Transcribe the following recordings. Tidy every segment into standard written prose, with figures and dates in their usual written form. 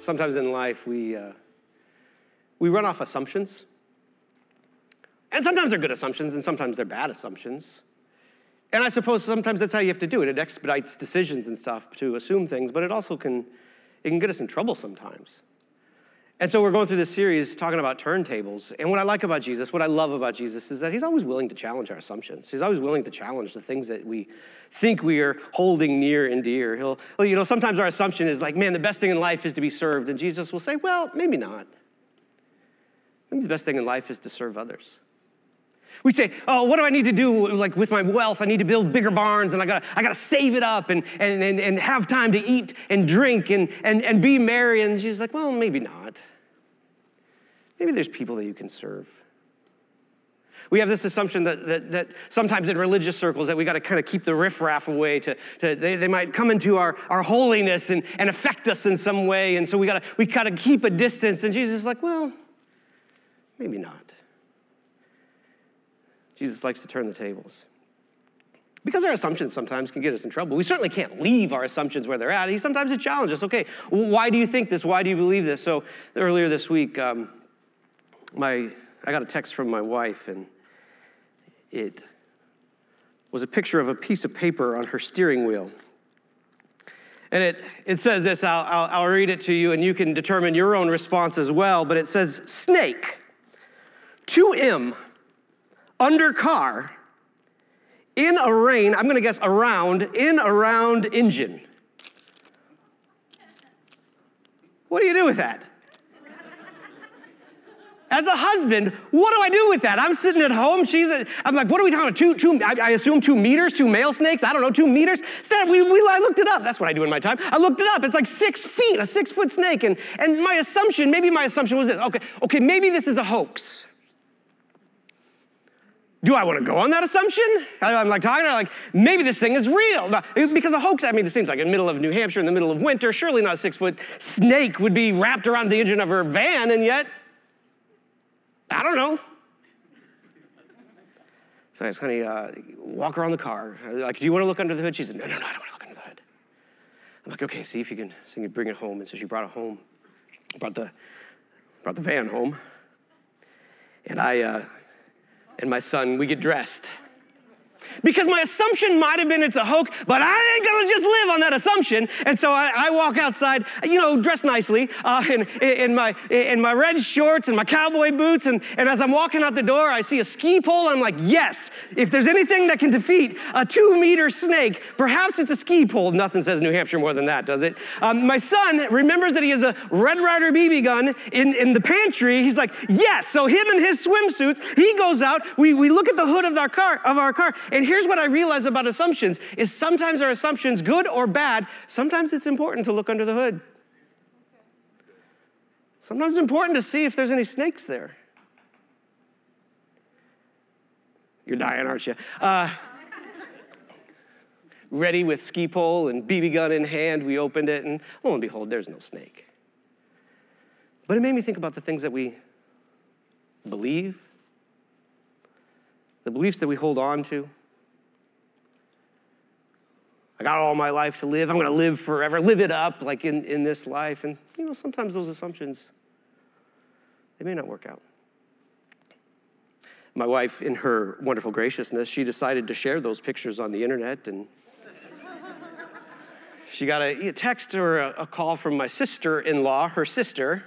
Sometimes in life, we run off assumptions. And sometimes they're good assumptions, and sometimes they're bad assumptions. And I suppose sometimes that's how you have to do it. It expedites decisions and stuff to assume things, but it also can get us in trouble sometimes. And so we're going through this series talking about turntables. And what I like about Jesus, what I love about Jesus, is that he's always willing to challenge our assumptions. He's always willing to challenge the things that we think we are holding near and dear. Sometimes our assumption is like, man, the best thing in life is to be served. And Jesus will say, well, maybe not. Maybe the best thing in life is to serve others. We say, oh, what do I need to do like with my wealth? I need to build bigger barns, and I gotta save it up and have time to eat and drink and be merry. And she's like, well, maybe not. Maybe there's people that you can serve. We have this assumption that sometimes in religious circles that we got to kind of keep the riffraff away. They might come into our holiness and affect us in some way, and so we gotta keep a distance. And Jesus is like, well, maybe not. Jesus likes to turn the tables. Because our assumptions sometimes can get us in trouble. We certainly can't leave our assumptions where they're at. He sometimes challenges us. Okay, why do you think this? Why do you believe this? So earlier this week, I got a text from my wife, and it was a picture of a piece of paper on her steering wheel. And it says this, I'll read it to you, and you can determine your own response as well. But it says, snake, 2M, under car, in a rain, I'm gonna guess around engine. What do you do with that? As a husband, what do I do with that? I'm sitting at home, I'm like, what are we talking about? I assume 2 meters, 2 male snakes, I don't know, 2 meters. Instead, I looked it up. That's what I do in my time. I looked it up. It's like 6 feet, a 6-foot snake. And maybe my assumption was this. Okay, maybe this is a hoax. Do I want to go on that assumption? I'm like talking about maybe this thing is real. Because a hoax, it seems like in the middle of New Hampshire, in the middle of winter, surely not a 6-foot snake would be wrapped around the engine of her van, and yet, I don't know. So I just kind of walk around the car. Like, do you want to look under the hood? She said, no, I don't want to look under the hood. I'm like, okay, see if you can bring it home. And so she brought it home, brought the van home. And I and my son, we get dressed. Because my assumption might have been it's a hoax, but I ain't gonna just live on that assumption. And so I walk outside, dressed nicely, in my red shorts and my cowboy boots. And as I'm walking out the door, I see a ski pole. And I'm like, yes, if there's anything that can defeat a 2-meter snake, perhaps it's a ski pole. Nothing says New Hampshire more than that, does it? My son remembers that he has a Red Ryder BB gun in the pantry. He's like, yes. So him and his swimsuits, he goes out. We look at the hood of our car. And here's what I realize about assumptions is sometimes our assumptions, good or bad, sometimes it's important to look under the hood. Sometimes it's important to see if there's any snakes there. You're dying, aren't you? Ready with ski pole and BB gun in hand, we opened it, and lo and behold, there's no snake. But it made me think about the things that we believe, the beliefs that we hold on to. I got all my life to live. I'm going to live forever, live it up like in this life. And, sometimes those assumptions, they may not work out. My wife, in her wonderful graciousness, she decided to share those pictures on the internet. And she got a text or a call from my sister-in-law, her sister.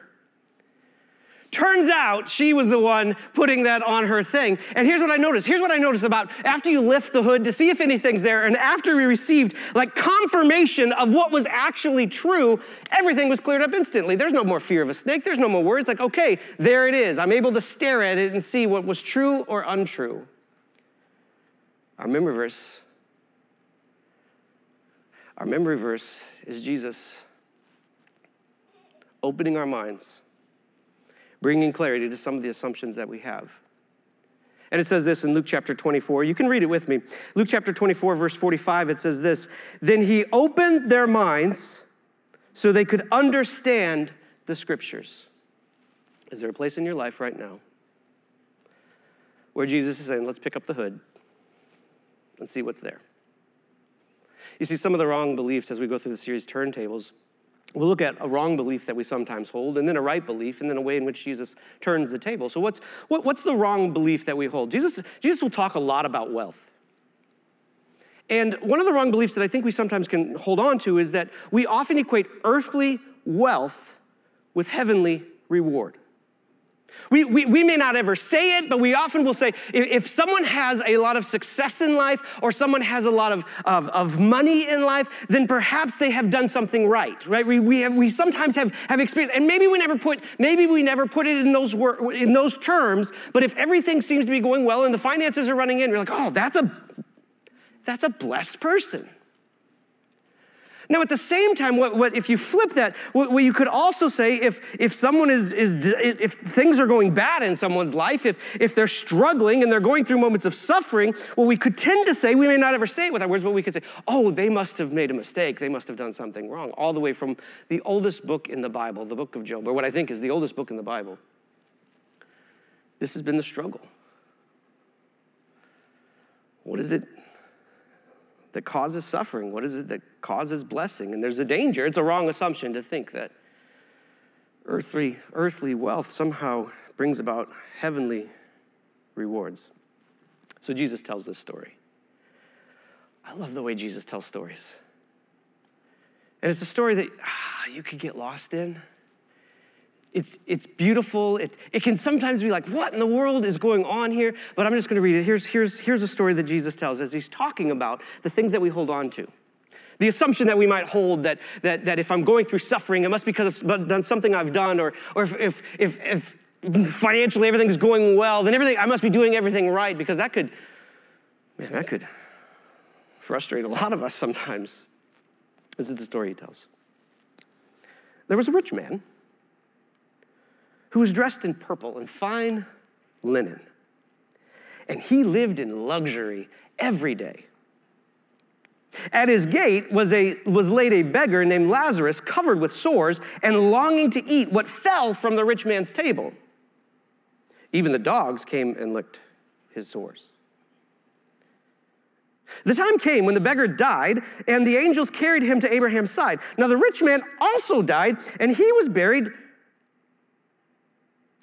Turns out she was the one putting that on her thing. And here's what I noticed. Here's what I noticed about after you lift the hood to see if anything's there, and after we received confirmation of what was actually true, everything was cleared up instantly. There's no more fear of a snake. There's no more words. Okay, there it is. I'm able to stare at it and see what was true or untrue. Our memory verse is Jesus opening our minds, bringing clarity to some of the assumptions that we have. And it says this in Luke chapter 24. You can read it with me. Luke chapter 24, verse 45, it says this, then he opened their minds so they could understand the scriptures. Is there a place in your life right now where Jesus is saying, let's pick up the hood and see what's there? You see, some of the wrong beliefs as we go through the series Turntables We'll look at a wrong belief that we sometimes hold, and then a right belief, and then a way in which Jesus turns the table. So what's the wrong belief that we hold? Jesus will talk a lot about wealth. And one of the wrong beliefs that I think we sometimes can hold on to is that we often equate earthly wealth with heavenly reward. We may not ever say it, but we often will say, if someone has a lot of success in life or someone has a lot of money in life, then perhaps they have done something right? We sometimes have experienced, and maybe we never put it in those terms, but if everything seems to be going well and the finances are running in, you're like, oh, that's a blessed person. Now, at the same time, what if you flip that, what you could also say, if someone if things are going bad in someone's life, if they're struggling and they're going through moments of suffering, what we could tend to say, we may not ever say it with our words, but we could say, oh, they must have made a mistake. They must have done something wrong. All the way from the oldest book in the Bible, the book of Job, or what I think is the oldest book in the Bible. This has been the struggle. What is it that causes suffering? What is it that causes blessing? And there's a danger. It's a wrong assumption to think that earthly wealth somehow brings about heavenly rewards. So Jesus tells this story. I love the way Jesus tells stories. And it's a story that you could get lost in. It's beautiful. It can sometimes be like, what in the world is going on here? But I'm just going to read it. Here's a story that Jesus tells as he's talking about the things that we hold on to. The assumption that we might hold that if I'm going through suffering, it must be because I've done something I've done, or if financially everything's going well, then I must be doing everything right, because that could frustrate a lot of us sometimes. This is the story he tells. There was a rich man who was dressed in purple and fine linen. And he lived in luxury every day. At his gate was laid a beggar named Lazarus, covered with sores and longing to eat what fell from the rich man's table. Even the dogs came and licked his sores. The time came when the beggar died, and the angels carried him to Abraham's side. Now the rich man also died, and he was buried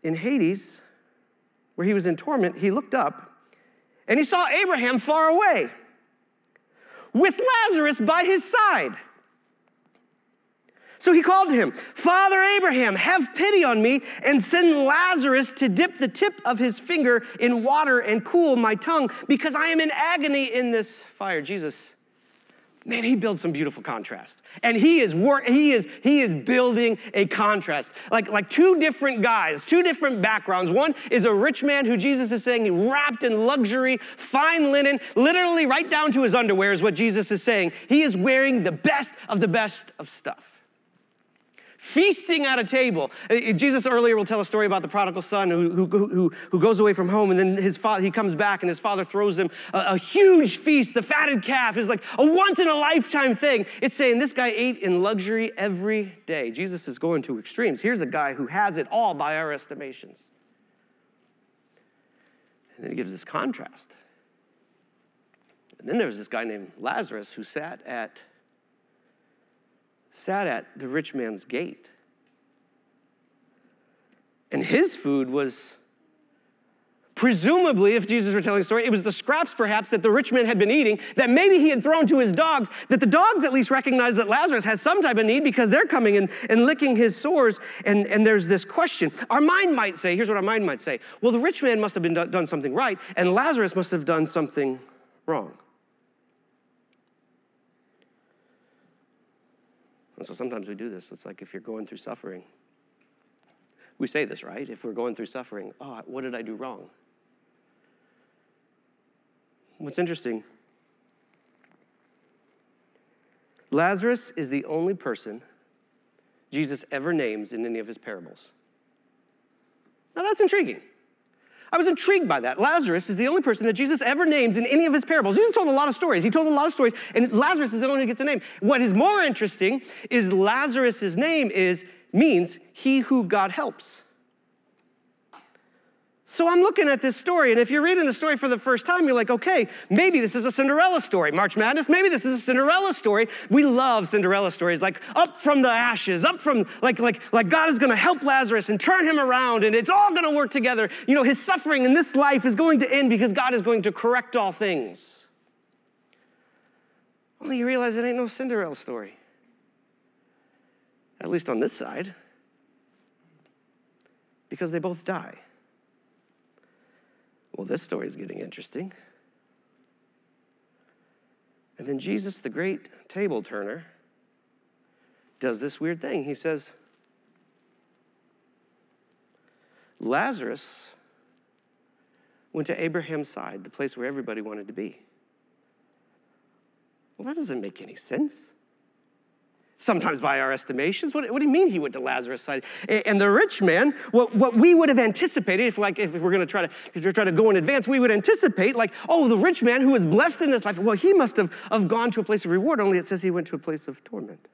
in Hades, where he was in torment. He looked up, and he saw Abraham far away, with Lazarus by his side. So he called to him, Father Abraham, have pity on me, and send Lazarus to dip the tip of his finger in water and cool my tongue, because I am in agony in this fire. Jesus, man, he builds some beautiful contrast. And he is building a contrast. Like two different guys, two different backgrounds. One is a rich man who Jesus is saying he wrapped in luxury, fine linen, literally right down to his underwear is what Jesus is saying. He is wearing the best of stuff. Feasting at a table. Jesus earlier will tell a story about the prodigal son who goes away from home, and then he comes back and his father throws him a huge feast. The fatted calf is like a once-in-a-lifetime thing. It's saying this guy ate in luxury every day. Jesus is going to extremes. Here's a guy who has it all by our estimations. And then he gives this contrast. And then there's this guy named Lazarus who sat at the rich man's gate. And his food was, presumably, if Jesus were telling a story, it was the scraps perhaps that the rich man had been eating that maybe he had thrown to his dogs, that the dogs at least recognized that Lazarus has some type of need because they're coming in and licking his sores. And there's this question. Our mind might say, here's what our mind might say. Well, the rich man must have been done something right, and Lazarus must have done something wrong. And so sometimes we do this. It's like if you're going through suffering, we say this, right? If we're going through suffering, what did I do wrong? What's interesting, Lazarus is the only person Jesus ever names in any of his parables. Now that's intriguing. I was intrigued by that. Lazarus is the only person that Jesus ever names in any of his parables. Jesus told a lot of stories. He told a lot of stories, and Lazarus is the only one who gets a name. What is more interesting is Lazarus' name means he who God helps. So I'm looking at this story, and if you're reading the story for the first time, you're like, okay, maybe this is a Cinderella story. March Madness, maybe this is a Cinderella story. We love Cinderella stories, like up from the ashes, up from, like God is gonna help Lazarus and turn him around, and it's all gonna work together. You know, his suffering in this life is going to end because God is going to correct all things. Only you realize it ain't no Cinderella story. At least on this side. Because they both die. Well, this story is getting interesting. And then Jesus, the great table turner, does this weird thing. He says, Lazarus went to Abraham's side, the place where everybody wanted to be. Well, that doesn't make any sense. Sometimes by our estimations. What do you mean he went to Lazarus' side? And the rich man, what we would have anticipated, if we're going to try to go in advance, we would anticipate the rich man who was blessed in this life, well, he must have gone to a place of reward, only it says he went to a place of torment.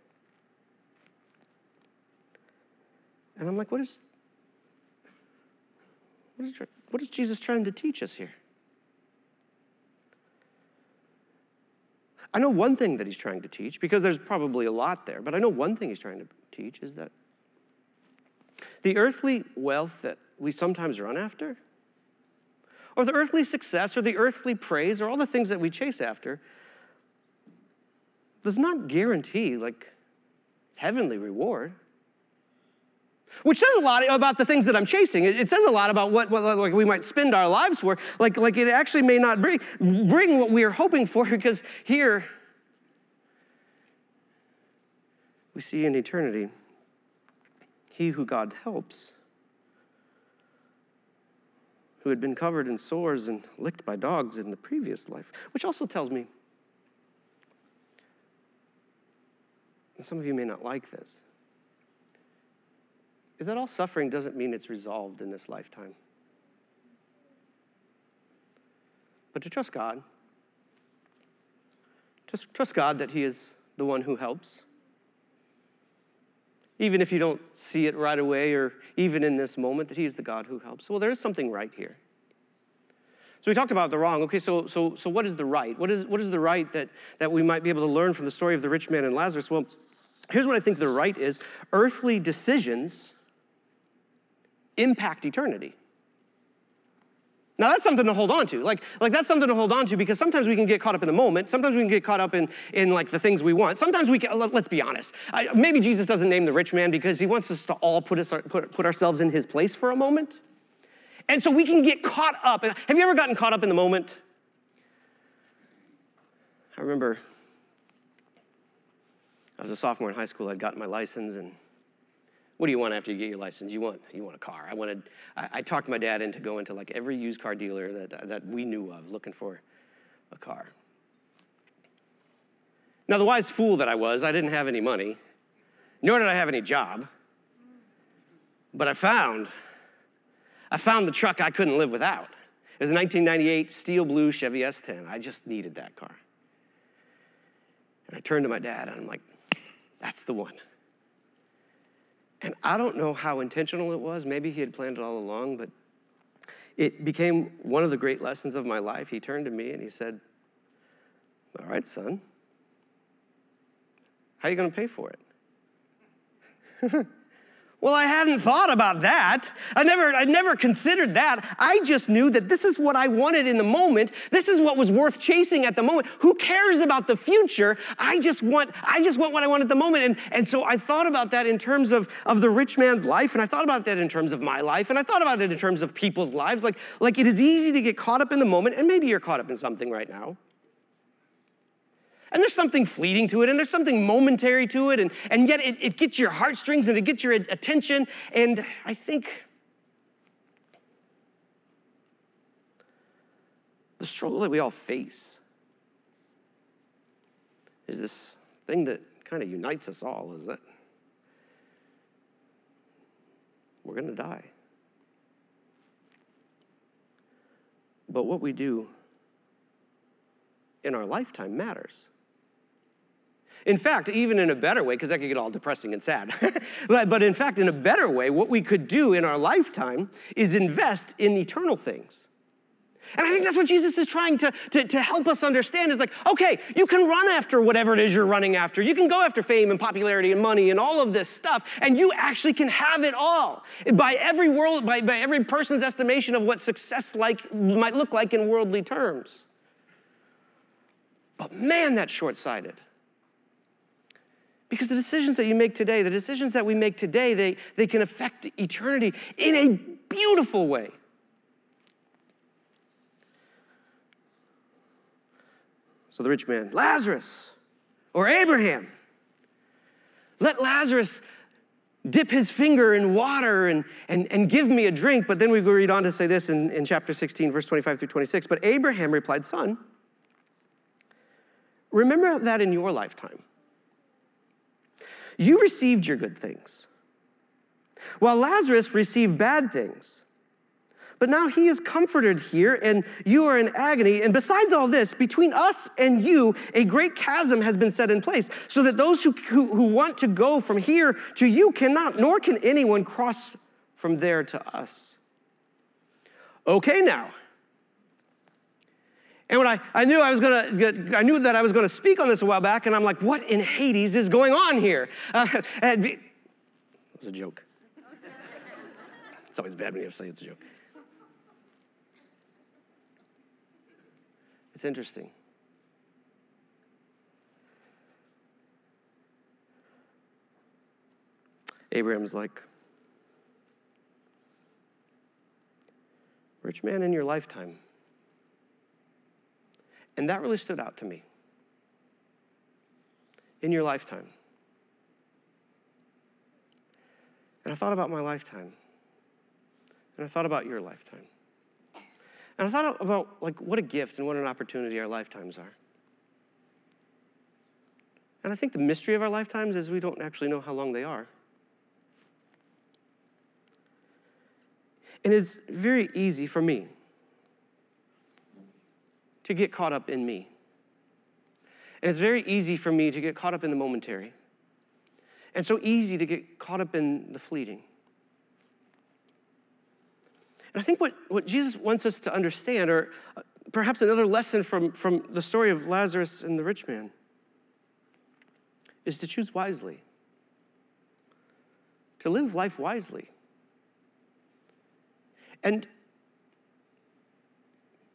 And I'm like, what is Jesus trying to teach us here? I know one thing that he's trying to teach, because there's probably a lot there, but I know one thing he's trying to teach is that the earthly wealth that we sometimes run after, or the earthly success, or the earthly praise, or all the things that we chase after, does not guarantee, heavenly reward. Which says a lot about the things that I'm chasing. It says a lot about what we might spend our lives for. Like it actually may not bring what we are hoping for, because here we see in eternity, he who God helps, who had been covered in sores and licked by dogs in the previous life, which also tells me, and some of you may not like this, is that all suffering doesn't mean it's resolved in this lifetime. But to trust God, trust God that he is the one who helps. Even if you don't see it right away, or even in this moment, that he is the God who helps. Well, there is something right here. So we talked about the wrong. Okay, so what is the right? What is the right that we might be able to learn from the story of the rich man and Lazarus? Well, here's what I think the right is. Earthly decisions impact eternity. Now that's something to hold on to. Like that's something to hold on to, because sometimes we can get caught up in the moment. Sometimes we can get caught up in the things we want. Sometimes we can, let's be honest. Maybe Jesus doesn't name the rich man because he wants us to all put ourselves in his place for a moment. And so we can get caught up. Have you ever gotten caught up in the moment? I remember I was a sophomore in high school. I'd gotten my license, and what do you want after you get your license? You want a car. I talked my dad into going to every used car dealer that we knew of, looking for a car. Now, the wise fool that I was, I didn't have any money, nor did I have any job. But I found the truck I couldn't live without. It was a 1998 steel blue Chevy S10. I just needed that car. And I turned to my dad, and I'm like, that's the one. And I don't know how intentional it was. Maybe he had planned it all along, but it became one of the great lessons of my life. He turned to me and he said, all right, son, how are you going to pay for it? Well, I hadn't thought about that. I never considered that. I just knew that this is what I wanted in the moment. This is what was worth chasing at the moment. Who cares about the future? I just want what I want at the moment. And so I thought about that in terms of the rich man's life, and I thought about that in terms of my life, and I thought about it in terms of people's lives. Like it is easy to get caught up in the moment, and maybe you're caught up in something right now. And there's something fleeting to it, and there's something momentary to it, and yet it gets your heartstrings and it gets your attention. And I think the struggle that we all face is this thing that kind of unites us all, is that we're going to die. But what we do in our lifetime matters. In fact, even in a better way, because that could get all depressing and sad, but in fact, in a better way, what we could do in our lifetime is invest in eternal things. And I think that's what Jesus is trying to help us understand is like, okay, you can run after whatever it is you're running after. You can go after fame and popularity and money and all of this stuff, and you actually can have it all. By every person's estimation of what success might look like in worldly terms. But man, that's short-sighted. Because the decisions that you make today, the decisions that we make today, they can affect eternity in a beautiful way. So the rich man, Lazarus, or Abraham, let Lazarus dip his finger in water and give me a drink. But then we read on to say this in chapter 16, verse 25 through 26. But Abraham replied, son, remember that in your lifetime, you received your good things, while Lazarus received bad things. But now he is comforted here, and you are in agony. And besides all this, between us and you, a great chasm has been set in place, so that those who want to go from here to you cannot, nor can anyone cross from there to us. Okay, now. And when I knew that I was gonna speak on this a while back, and I'm like, what in Hades is going on here? It was a joke. It's always bad when you have to say it's a joke. It's interesting. Abraham's like, rich man in your lifetime. And that really stood out to me. In your lifetime. And I thought about my lifetime. And I thought about your lifetime. And I thought about like what a gift and what an opportunity our lifetimes are. And I think the mystery of our lifetimes is we don't actually know how long they are. And it's very easy for me to get caught up in me. And it's very easy for me to get caught up in the momentary. And so easy to get caught up in the fleeting. And I think what Jesus wants us to understand, or perhaps another lesson from the story of Lazarus and the rich man, is to choose wisely. To live life wisely. And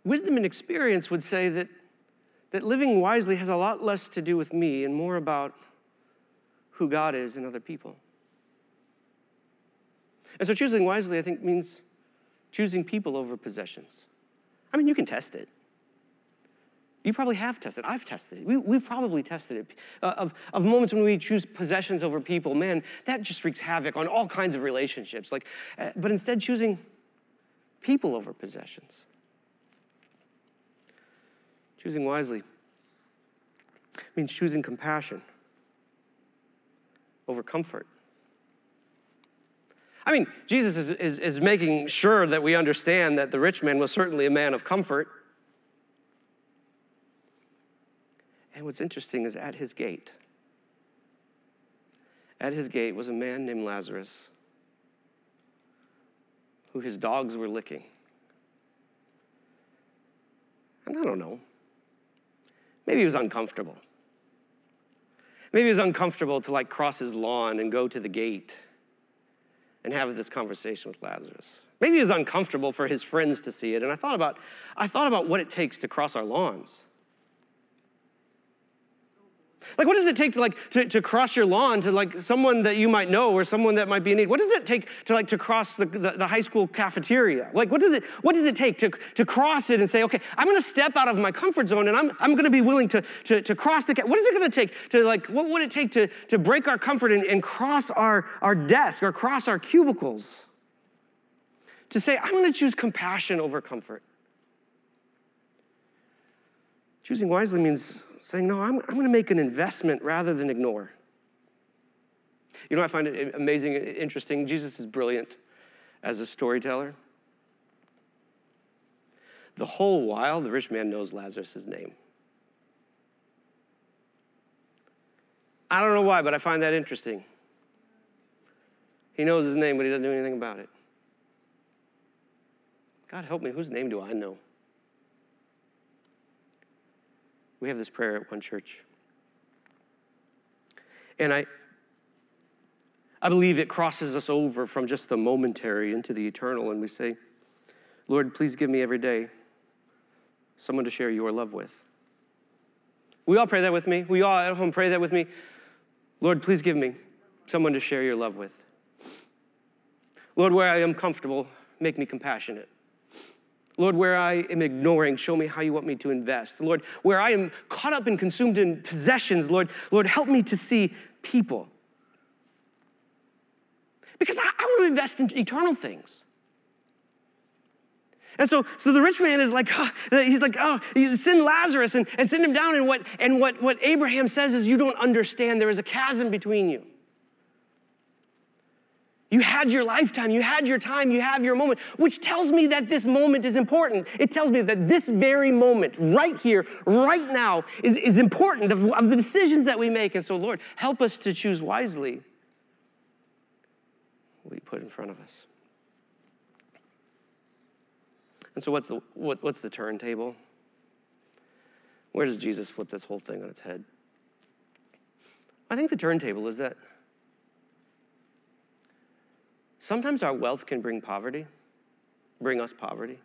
wisdom and experience would say that living wisely has a lot less to do with me and more about who God is in other people. And so choosing wisely, I think, means choosing people over possessions. I mean, you can test it. You probably have tested it. I've tested it. We've probably tested it. Of moments when we choose possessions over people, man, that just wreaks havoc on all kinds of relationships. But instead, choosing people over possessions. Choosing wisely means choosing compassion over comfort. I mean, Jesus is making sure that we understand that the rich man was certainly a man of comfort. And what's interesting is at his gate was a man named Lazarus who his dogs were licking. And I don't know, maybe he was uncomfortable. Maybe he was uncomfortable to like cross his lawn and go to the gate and have this conversation with Lazarus. Maybe it was uncomfortable for his friends to see it. And I thought about what it takes to cross our lawns. Like, what does it take to cross your lawn to like someone that you might know or someone that might be in need? What does it take to cross the high school cafeteria? Like, what does it take to cross it and say, okay, I'm going to step out of my comfort zone and I'm going to be willing to cross the. What is it going to take to like? What would it take to break our comfort and cross our desk or cross our cubicles? To say, I'm going to choose compassion over comfort. Choosing wisely means saying, no, I'm going to make an investment rather than ignore. You know, I find it amazing, interesting. Jesus is brilliant as a storyteller. The whole while, the rich man knows Lazarus' name. I don't know why, but I find that interesting. He knows his name, but he doesn't do anything about it. God help me, whose name do I know? We have this prayer at One Church. And I believe it crosses us over from just the momentary into the eternal, and we say, Lord, please give me every day someone to share your love with. We all pray that with me. We all at home pray that with me. Lord, please give me someone to share your love with. Lord, where I am comfortable, make me compassionate. Lord, where I am ignoring, show me how you want me to invest. Lord, where I am caught up and consumed in possessions, Lord, help me to see people. Because I want to invest in eternal things. And so the rich man is like, you send Lazarus and send him down. And what Abraham says is, you don't understand. There is a chasm between you. You had your lifetime, you had your time, you have your moment, which tells me that this moment is important. It tells me that this very moment, right here, right now, is important of the decisions that we make. And so, Lord, help us to choose wisely what you put in front of us. And so what's the turntable? Where does Jesus flip this whole thing on its head? I think the turntable is that sometimes our wealth can bring us poverty.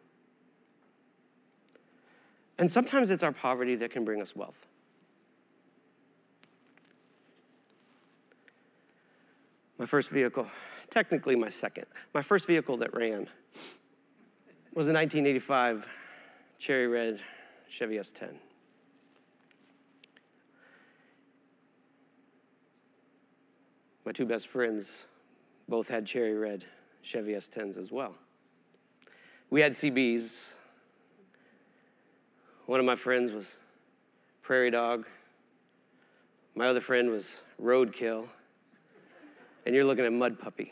And sometimes it's our poverty that can bring us wealth. My first vehicle, technically my second, my first vehicle that ran was a 1985 cherry red Chevy S10. My two best friends both had cherry red Chevy S10s as well. We had CBs. One of my friends was Prairie Dog. My other friend was Roadkill. And you're looking at Mud Puppy.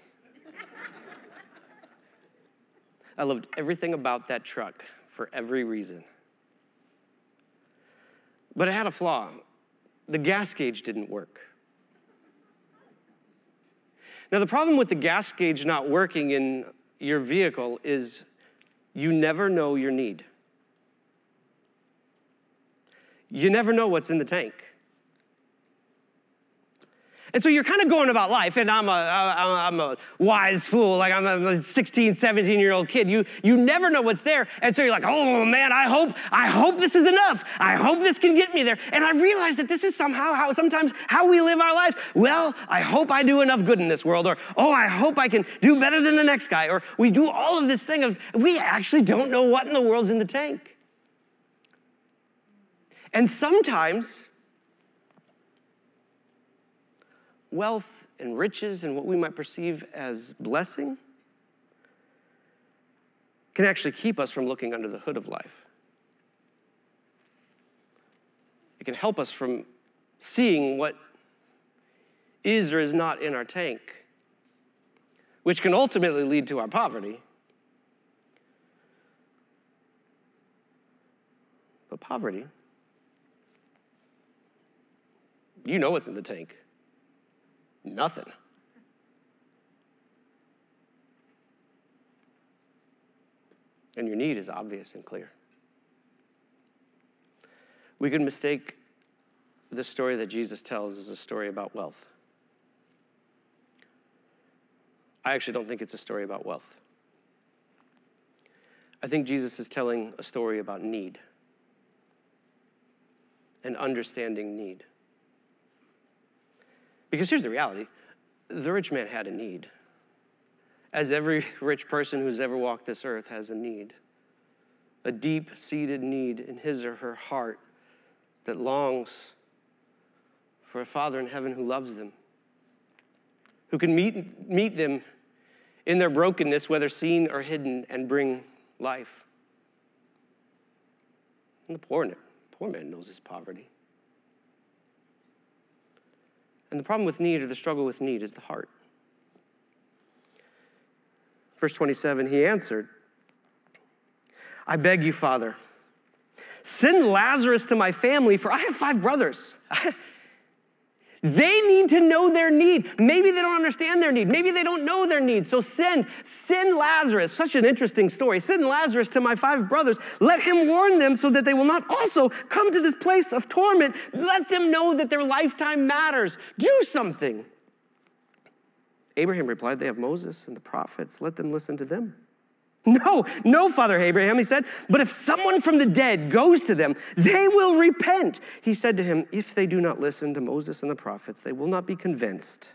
I loved everything about that truck for every reason. But it had a flaw. The gas gauge didn't work. Now, the problem with the gas gauge not working in your vehicle is you never know your need. You never know what's in the tank. And so you're kind of going about life, and I'm a wise fool, like I'm a 16, 17-year-old kid. You never know what's there, and so you're like, oh man, I hope this is enough. I hope this can get me there. And I realize that this is sometimes how we live our lives. Well, I hope I do enough good in this world, or I hope I can do better than the next guy, or we do all of this thing of, we actually don't know what in the world's in the tank. And sometimes wealth and riches and what we might perceive as blessing can actually keep us from looking under the hood of life. It can help us from seeing what is or is not in our tank, which can ultimately lead to our poverty. But poverty, you know what's in the tank. Nothing. And your need is obvious and clear. We could mistake the story that Jesus tells as a story about wealth. I actually don't think it's a story about wealth. I think Jesus is telling a story about need and understanding need. Because here's the reality. The rich man had a need. As every rich person who's ever walked this earth has a need. A deep-seated need in his or her heart that longs for a Father in heaven who loves them. Who can meet them in their brokenness, whether seen or hidden, and bring life. And the poor man knows his poverty. And the problem with need, or the struggle with need, is the heart. Verse 27, he answered, I beg you, Father, send Lazarus to my family, for I have 5 brothers. They need to know their need. Maybe they don't understand their need. Maybe they don't know their need. So send Lazarus, such an interesting story. Send Lazarus to my 5 brothers. Let him warn them so that they will not also come to this place of torment. Let them know that their lifetime matters. Do something. Abraham replied, they have Moses and the prophets. Let them listen to them. No, Father Abraham, he said, but if someone from the dead goes to them, they will repent. He said to him, if they do not listen to Moses and the prophets, they will not be convinced,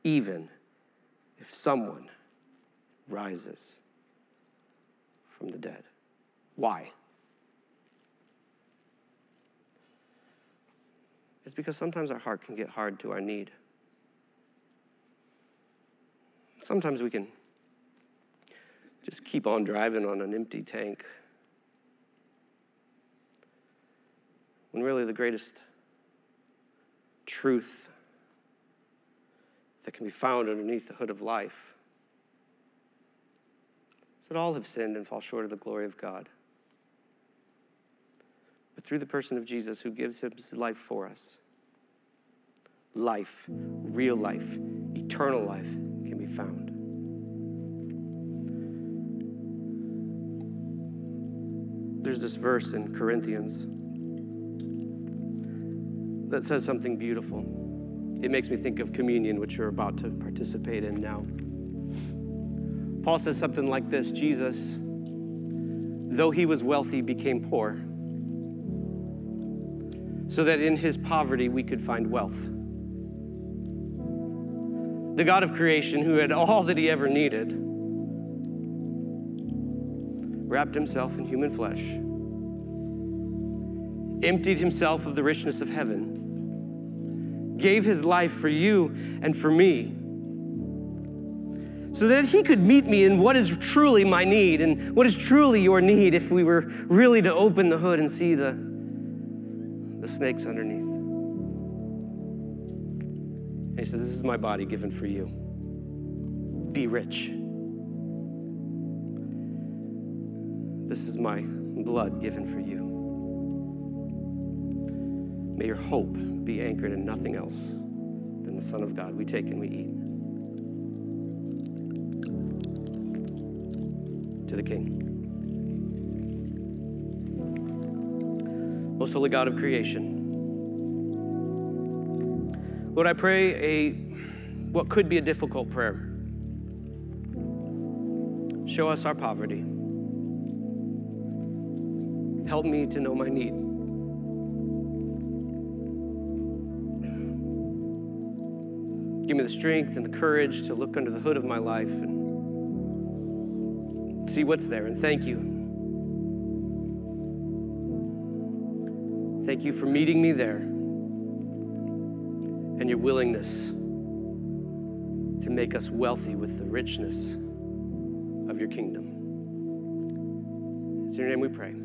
even if someone rises from the dead. Why? It's because sometimes our heart can get hard to our need. Sometimes we can just keep on driving on an empty tank, when really the greatest truth that can be found underneath the hood of life is that all have sinned and fall short of the glory of God. But through the person of Jesus, who gives his life for us, life, real life, eternal life can be found. There's this verse in Corinthians that says something beautiful. It makes me think of communion, which you're about to participate in now. Paul says something like this: Jesus, though he was wealthy, became poor, so that in his poverty we could find wealth. The God of creation, who had all that he ever needed, wrapped himself in human flesh, emptied himself of the richness of heaven, gave his life for you and for me, so that he could meet me in what is truly my need and what is truly your need if we were really to open the hood and see the snakes underneath. And he says, this is my body given for you. Be rich. This is my blood given for you. May your hope be anchored in nothing else than the Son of God. We take and we eat. To the King. Most holy God of creation, Lord, I pray what could be a difficult prayer. Show us our poverty. Help me to know my need. Give me the strength and the courage to look under the hood of my life and see what's there. And thank you. Thank you for meeting me there and your willingness to make us wealthy with the richness of your kingdom. It's in your name we pray.